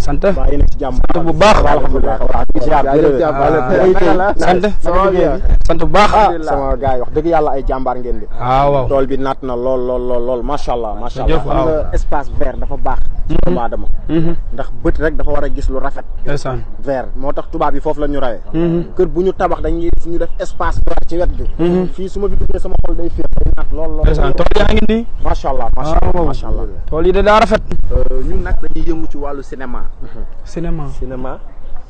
sant waa yéen a ci jàmm sant bu baax alhamdulilah sant bu baax sama gars yi wax dëgg yàlla ay jàmbaar ngeen di waaw tool bi naat na lool macha allah macha allah waaw nga espace vert dafa baax ci doomu aadama ndax bët rek dafa war a gis lu rafet ndeysaan vert moo tax tubaab yi foofu la ñu rawee kër bu ñu tabax dañuy ñu def espace vert ci wet gi fii su ma fi duggee sama xol day féex day naat lool ndeysaan tool yaa ngi nii macha allah macha allah tool yi de daa rafet ñun nag dañuy yëngu ci wàllu cinéma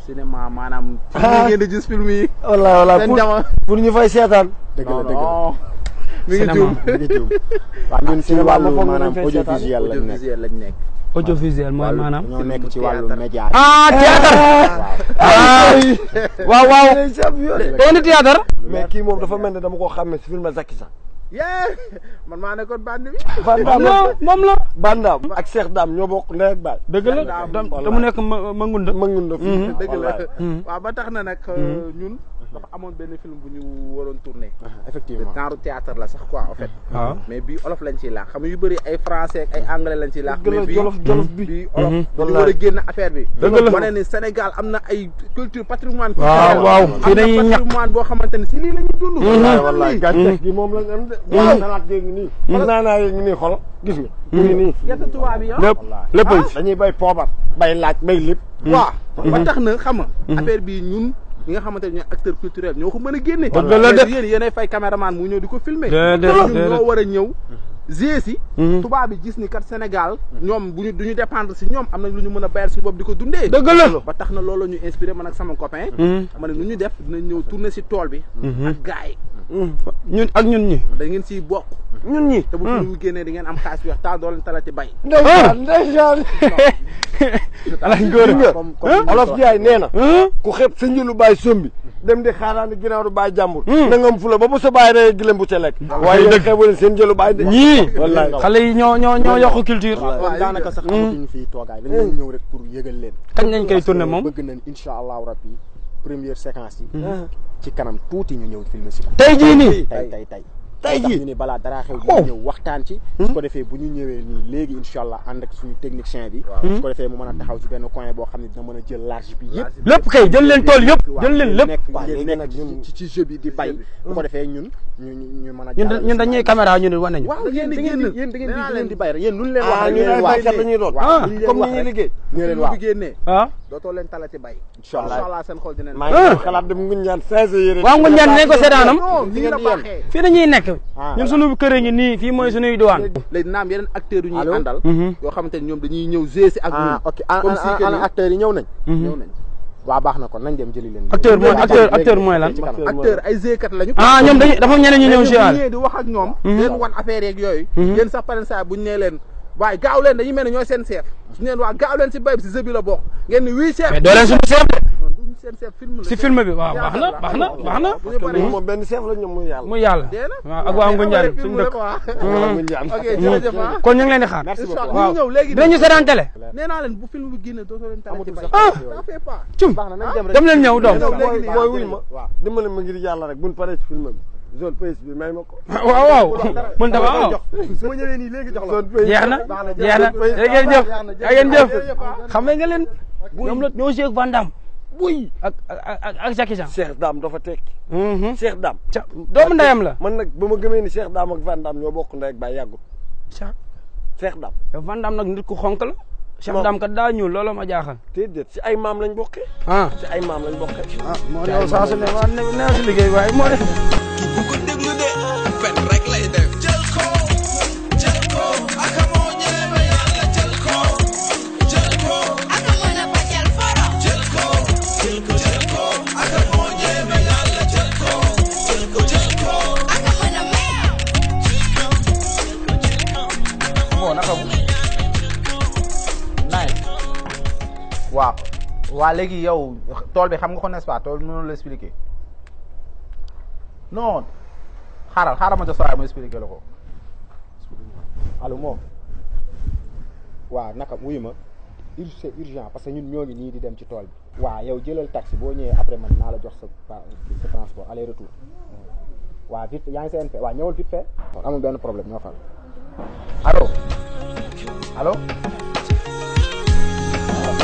cinéma maanaam fi ngeen di gis film yi wala pour ñu fay seetaan dëgg la mi ngi juum waaw ñun ci wàllu maanaam audiovisuel lañ nekk audiovisuel mooy maanaam ñoo nekk ci wàllu média théâtre waaw day ni théâtre mais kii moom dafa mel ne dama koo xàmme si film Zaki Sa man maa nekkoon bandi bi moom la Bandaam ak Cheikh Dame ñoo bokk ndey ak baay dëgg la te mu nekk ma ngunda dëgg la waaw ba tax na nag ñun dafa amoon benn film bu ñu waroon tourner effectivement genre théâtre la sax quoi en fait waaw mais bii olof lañ ciy laax xam yu bëri ay français ak ay anglais lañ ciy laax mais jolof bii olof dañu war a génn affaire bi wane ni Sénégal am na ay culture patrimoine waaw fii dañuy ñàkk patrimoine boo xamante ne si lii la ñu dund wallaay gàncax gi moom lañ am de salaat gi ngi nii naanaa yi ngi nii xol gis nga mu ngi nii gerte tubaab yi lépp dañuy bay poobar bay laaj bay lépp waaw ba tax na xam nga affaire bi ñun ñi nga xamante ne ñooy acteur culturel ñoo ko mën a génne yéenay fay caméraman mu ñëw di ko filmer ñun ñoo war a ñëw si tubaab bi gis ni kat Sénégal ñoom duñu dépendre si ñoom am nañ lu ñu mën a bayal si bopp di ko dundee dëgg la ba tax na loolu ñu inspiré man ak sama copain ma ne nu ñu def dinañ ñëw tourner si tool bi ak gars yi ñun ñi da ngeen siy bokk ñun ñi te bu ñu génnee di ngeen am xaalis bi wax taa doo leen talati bay ndeysaan alañ góor olof Njaay nee na ku xeeb sa njëlu baay sombi dem di xaaraani ginnaaw du baay jàmbur na nga am fula ba bu sa baay rey gilem bu ca lekk waaye dëgg xeebu leen seen njëlu baay de ñii xale yi ñoo yokk culture daanaka sax amatuñu fii toogaay dañu ñëw rek pour yëgal leen kañ nañ koy tourner moom bëgg nañ incha allahu rabbi première séquence yi ci kanam tuuti ñu ñëw filmer si tey jii nii tey jii ñu ni balaa dara xew ñu ñëw waxtaan ci su ko defee bu ñu ñëwee nii léegi incha allah ànd ak suñu technicien bi su ko defee mu mën a taxaw ci benn coin boo xam ne dina mën a jël large bi yëpp lépp kay jël leen tool yëpp jël leen lépp nekk ci jeu bi di bay bu ko defee ñun ñu mën a ñun dañuy caméra ñu ne wane ñu waaw yéen da ngeen di bay rek yéen luñ leen wax ñu baykat la ñuy doon comme ni ñuy liggéey ñu leen wax bi génnee dootoo leen talati bay incha allah seen xol dinañ maa ngi xalaat dem Ngoundiane 16 yére waaw Ngoundiane nañ ko seetaanam nii la baaxee fii dañuy nekk ñun suñu kër ngi nii fii mooy suñuy diwaan léegi naam yeneen acteurs yu ñuy àndal yoo xamante ne ñoom dañuy ñëw jouer si ak ñun ok ana acteurs yi ñëw nañ waaw baax na kon nañ dem jëli leen acteur mooy lan acteur ay joueurs lañu ñoom dafa am ñeneen ñu ñëw si ñëwee di wax ak ñoom leen wan affaire yeeg yooyu yéen sax paren saa buñu nee leen waaye gaaw leen dañuy mel ne ñooy seen chef su neen waa gaaw leen si bay bi si jeu bi la bokk ngeen ni oui chef mais doo leen suñu chef duñ seen chef film la si film bi waaw baax na moom benn chef la ñoom muy yàlla waaw ak waa Ngoundiane suñu dëkk ok jërëjëf kon ñu ngi leen di xaar waaw ñëw léegi dinañu seetaan télé nee naa leen bu film bi génne dootoo leen talati bay ça fait pas cum dem leen ñëw doom mooy wuy ma dimbali ma ngir yàlla rek buñ paree ci film bi zone pays bi may ma ko waaw mën ta waaw su ma ñëwee nii léegi jox la jeex na jëf xam nga leen ñoom la ñoo Cheikh Van Damme buy ak Jackie Chan Cheikh Dame dafa tekki Cheikh Dame doomu ndeyam la man nag ba ma gëmee ni Cheikh Dame ak Van Damme ñoo bokk ndey ak baay yàggut Cheikh Dame Van Damme nag nit ku xonk la Cheikh Dame kat daa ñuul loolu ma jaaxal déedéet si ay maam lañ bokkee si ay maam lañ bokkee moo yow saa su ne waa ne si liggéey waaye moo def bu ko déglu de fen rek lay def jël ko aka moo ñeme yàlla jël ko aka mën a bajal foro jël ko aka moo ñeme yàlla jël ko aka mën a meew bon naka nice waa léegi yow tool bi xam nga ko n'est-ce pas tool bi mënul la expliquer non xaaral ma jox saa ma expliquer la ko allo moom waaw naka wuyu ma c'est urgent parce que ñun ñoo ngi nii di dem ci tool bi waaw yow jëlal taxi boo ñëwee après man naa la jox sa transport aller retour waaw vite yaa ngi CNP waaw ñëwal vite fait amul benn problème ñoo fal allo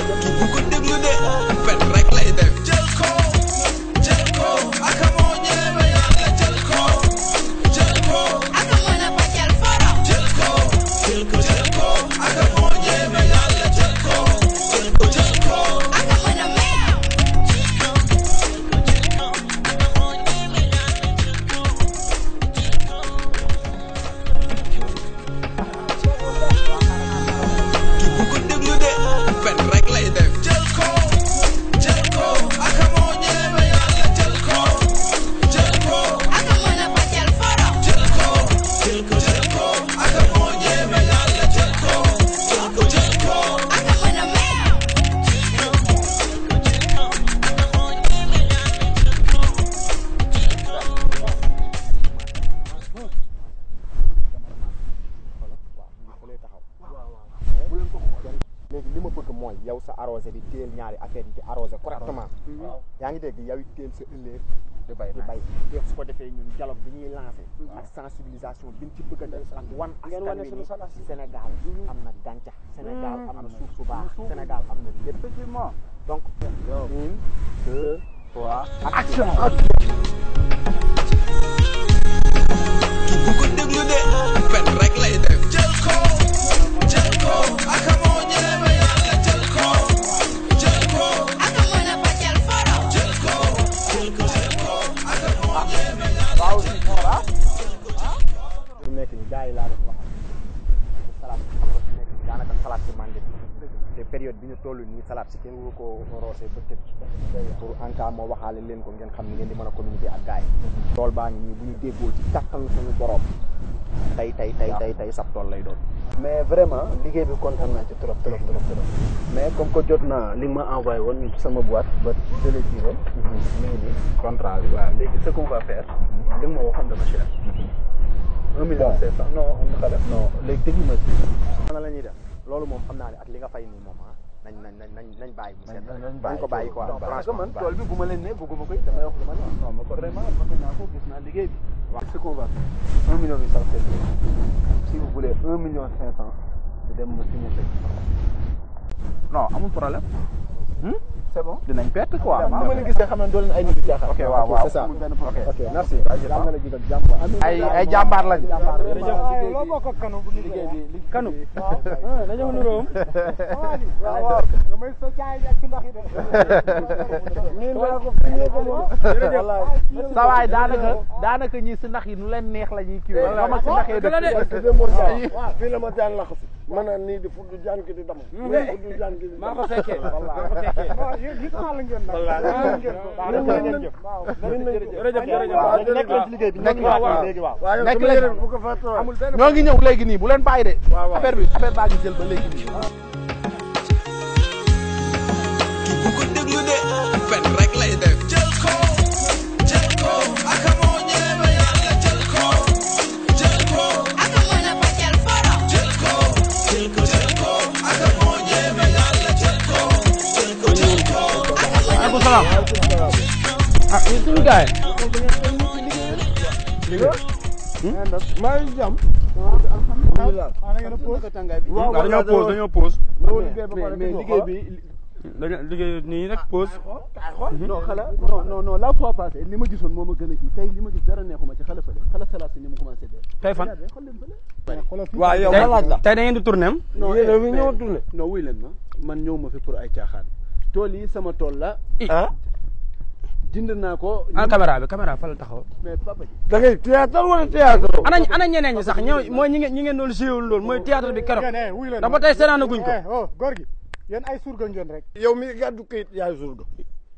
bu ko déglu de fen rek lay def jël ko aka moo ñeme yàlla jël ko aka mën a fajal foro jël ko aka moo ñeme yàlla jël ko aka mën a meew bu ko déglu de fen rek lay def jël ko aka moo ñeme yàlla jël ko aka mën a fajal foro jël ko aka moo ñeme yàlla jël ko aka mën a meew léegi li ma bëgg mooy yow sa arrosé bi téel ñaari affaire yi di arrosé correctement yaa ngi dégg yow it téel sa ëllëg di bay te su ko defee ñun dialogue bi ñuy lancé ak sensibilisation bi ñu ci bëgg a def ak wan askan wi ni Sénégal am na gàncax Sénégal am na suuf su baax Sénégal am na lépp effectivement donc 1 2 3 action bu ko déglu de fen rek lay def jël ko aka moo ñeme yàlla jël ko aka mën a fajal foro jël ko aka moo ñeme yàlla su nekk ni gars yi laa doon wax salaat su nekk ni daanaka salaat si mandi te période bi ñu toll nii salaat si kenn waru ko roosee ba tëj pour en cas moo waxaale leen ko ngeen xam ni ngeen di mën a communiquer ak gars yi tool baa ngi nii bu ñu déggoo ci kàttan suñu borom tey sab tool lay doon mais vraiment liggéey bi kontaan naa ci trop mais comme que jot naa li ma envoyé woon sama boîte ba télétiré mi ngi nii contrat bi waaw léegi ce qu'on va faire li nga ma waxoon dama cher 1 million 500 non on na ko def non léegi déglu ma si ana la ñuy def loolu moom xam naa ne ak li nga fay nii moom nañ bàyyi mu seet nañ ko bàyyi quoi parce que man tool bi bu ma leen ne bëgguma koy damay wax lu ma ne non ma ko vraiment bëgg naa ko gis naa liggéey bi waaw ce qu'on va faire 1 million 800 si vous voulez 1 million 500 ñu dem ma signé non amul problème c'est bon dinañ perte quoi ma leen gis xam ne doo leen ay nit yu jaaxal ok waaw c'est ça ok merci yàlla na la jigal jàmm ay jàmbaar lañ loo bokk ak kanu bu liggéey bi kanu dañoo nuróom waaw nga may sa caay ak ci ndox yi de sa waay daanaka ñi si ndax yi nu leen neex la ñuy kii nga ma si ndax yi fii la ma jaan laxu si man a nii di fuddu jaan ki di dam fuddu jaan ki di maa ko fekkee ñoo ngi ñëw léegi nii bu leen bàyyi de affaire baa ngi jël ba léegi nii bu ko déglu de fen rek lay def jël ko aka moo ñeme yàlla jël ko aka mën a fajal foro jël ko aka moo ñeme yàlla jël ko aka mën a salaam ah ñu suñu gaay maa ngi jàmm dañoo pause mais liggéey bi liggéey nii rek pause non xala non la fois passée li ma gisoon moo ma gën a kii tey li ma gis dara neexuma ci xala fële xala salaat si ni mu commencé dee tey fan waaw yow ma laaj la tey da ngeen di tourné am yéen fi ñëw tourné non wuy leen ma man ñëw ma fi pour ay caaxaan tool yi sama tool la ah jënd naa ko ana caméra fa la taxaw mais papa ji da ngay théâtre wala théâtre ana ñeneen ñi sax ñëw mooy ñi ngeen doon joué loolu mooy théâtre bi keroog ndax ba tey seetaana guñ ko góor gi yéen ay surga ngeen rek yow mi gàddu këyit yaay surga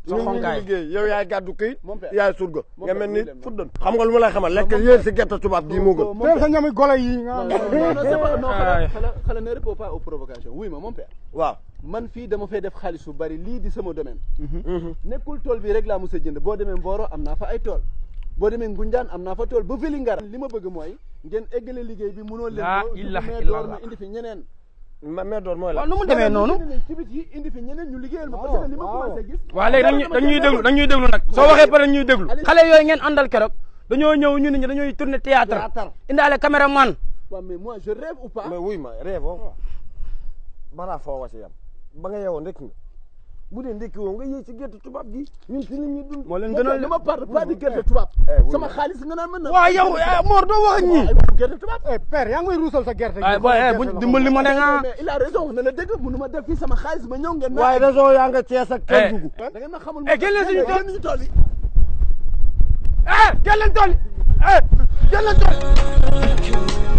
sa xonkaay liggéey yow yaay gàddu këyit yaay surga nga mel ni fuddan xam nga lu ma lay xamal lekk yéen si gerte tubaab gi moo gën teel sa ñami golo yi nga xala ne répond pas aux provocations wuy ma mon père waaw man fii dama fay def xaalis bu bari lii di sama domaine nekkul tool bi rek laa mos a jënd boo demee Mboro am naa fa ay tool boo demee Ngunjaan am naa fa tool ba Vélingara li ma bëgg mooy ngeen eggale liggéey bi mënoo leen mais door ma indi fi ñeneen mais door mooy la waaw nu mu demee noonu ci bit yi indi fi ñeneen ñu liggéeyal ma parce que li ma commencé gis waaw léegi dañuy déglu nag soo waxee pare ñuy déglu xale yooyu ngeen àndal keroog dañoo ñëw ñu nit ñi dañuy tourner théâtre indaale caméraman waaw mais moi je rêve ou pas mais wuy ma rêve balaa foo wasi yam ba nga yeewoon rek nga bu dee ndekki woo nga yéey ci gerte tubaab gi ñun ci nit ñi dund. moo leen gënal dama parle pas de gerte tubaab. sama xaalis nga naan mën na. waaw yow Mor doo wax ak ñii. gerte tubaab. père yaa ngi may ruusal sa gerte. ay boy buñ dimbali ma ne nga. mais il a raison wax na la dëgg mënu ma def fii sama xaalis ma ñëw ngeen. waaye raison yaa nga Cees ak kër dugg. da ngeen ma xamul. génne suñu tool ñu tool yi. génne tool yi génne tool